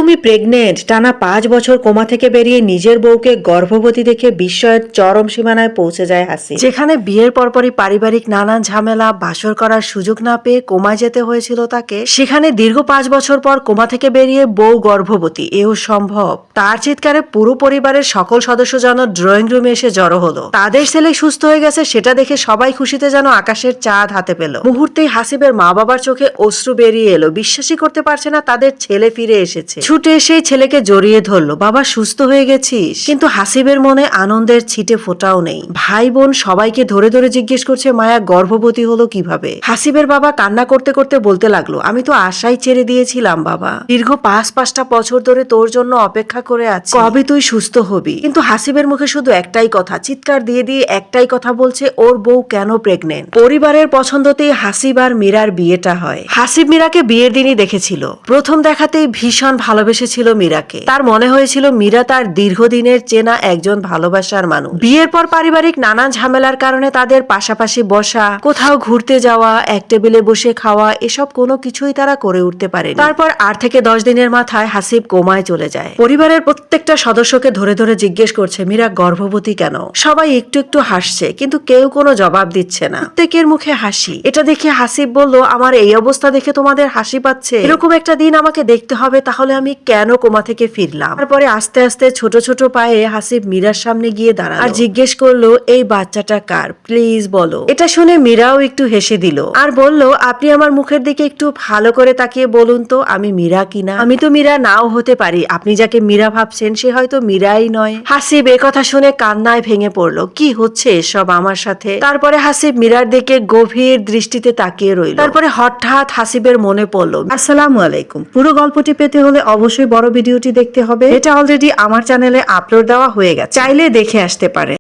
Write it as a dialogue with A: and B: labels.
A: তুমি প্রেগনেন্ট। টানা 5 বছর কোমা থেকে বেরিয়ে নিজের বউকে গর্ভবতী দেখে বিস্ময়ের চরম সীমানায় পৌঁছে যায় হাসি। যেখানে বিয়ের পরপরই পারিবারিক নানান ঝামেলা, বাসর করার সুযোগ না পেয়ে কোমা যেতে হয়েছিল তাকে, সেখানে দীর্ঘ 5 বছর পর কোমা থেকে বেরিয়ে বউ গর্ভবতী, এও সম্ভব। তার চিৎকারে পুরো পরিবারের সকল সদস্য যেন ড্রয়িং রুমে এসে জড়ো হলো। তাদের ছেলে সুস্থ হয়ে গেছে সেটা দেখে সবাই খুশিতে যেন আকাশের চাঁদ হাতে পেল। মুহূর্তেই হাসিবের মা বাবার চোখে অশ্রু বেরিয়ে এলো। বিশ্বাসই করতে পারছে না তাদের ছেলে ফিরে এসেছে। ছুটে সেই ছেলেকে জড়িয়ে ধরলো। বাবা, সুস্থ হয়ে গেছিস? কিন্তু হাসিবের মনে আনন্দের ছিটে ফোঁটাও নেই। ভাই বোন সবাইকে ধরে ধরে জিজ্ঞেস করছে মায়া গর্ভবতী হলো কিভাবে। হাসিবের বাবা কান্না করতে করতে বলতে লাগলো, আমি তো আশাই ছেড়ে দিয়েছিলাম বাবা। দীর্ঘ 5-5টা বছর ধরে তোর জন্য অপেক্ষা করে আছি, কবে তুই সুস্থ হবি। কিন্তু হাসিবের মুখে শুধু একটাই কথা, চিৎকার দিয়ে দিয়ে একটাই কথা বলছে, ওর বউ কেন প্রেগনেন্ট। পরিবারের পছন্দতেই হাসিব আর মীরার বিয়েটা হয়। হাসিব মীরাকে বিয়ের দিনই দেখেছিল। প্রথম দেখাতেই ভীষণ ভালোবেসেছিল মীরাকে। তার মনে হয়েছিল মীরা তার দীর্ঘদিনের চেনা একজন ভালোবাসার মানুষ। বিয়ের পর পারিবারিক নানা ঝামেলার কারণে তাদের পাশাপাশি বসা, কোথাও ঘুরতে যাওয়া, এক টেবিলে বসে খাওয়া, এসব কোনো কিছুই তারা করে উঠতে পারেনি। তারপর 8 থেকে 10 দিনের মাথায় হাসিব কোমায় চলে যায়। পরিবারের প্রত্যেকটা সদস্যকে ধরে ধরে জিজ্ঞেস করছে মীরা গর্ভবতী কেন। সবাই একটু একটু হাসছে, কিন্তু কেউ কোনো জবাব দিচ্ছে না। প্রত্যেকের মুখে হাসি। এটা দেখে হাসিব বলল, আমার এই অবস্থা দেখে তোমাদের হাসি পাচ্ছে? এরকম একটা দিন আমাকে দেখতে হবে, তাহলে আমি কেন কোমা থেকে ফিরলাম। তারপরে আস্তে আস্তে ছোট ছোট পায়ে হাসিব মীরার সামনে গিয়ে দাঁড়ালো আর জিজ্ঞেস করলো, এই বাচ্চাটা কার, প্লিজ বলো। এটা শুনে মীরাও একটু হেসে দিল আর বলল, আপনি আমার মুখের দিকে একটু ভালো করে তাকিয়ে বলুন তো আমি মীরা কিনা। আমি তো মীরা নাও হতে পারি, আপনি যাকে মীরা ভাবছেন সে হয়তো মীরাই নয়। হাসিব এ কথা শুনে কান্নায় ভেঙে পড়লো। কি হচ্ছে এসব আমার সাথে। তারপরে হাসিব মীরার দিকে গভীর দৃষ্টিতে তাকিয়ে রইল। তারপরে হঠাৎ হাসিবের মনে পড়লো, আসসালামু আলাইকুম। পুরো গল্পটি পেতে হলে অবশ্যই বড় ভিডিওটি দেখতে হবে। এটা অলরেডি আমার চ্যানেলে আপলোড দেওয়া হয়ে গেছে, চাইলে দেখে আসতে পারে।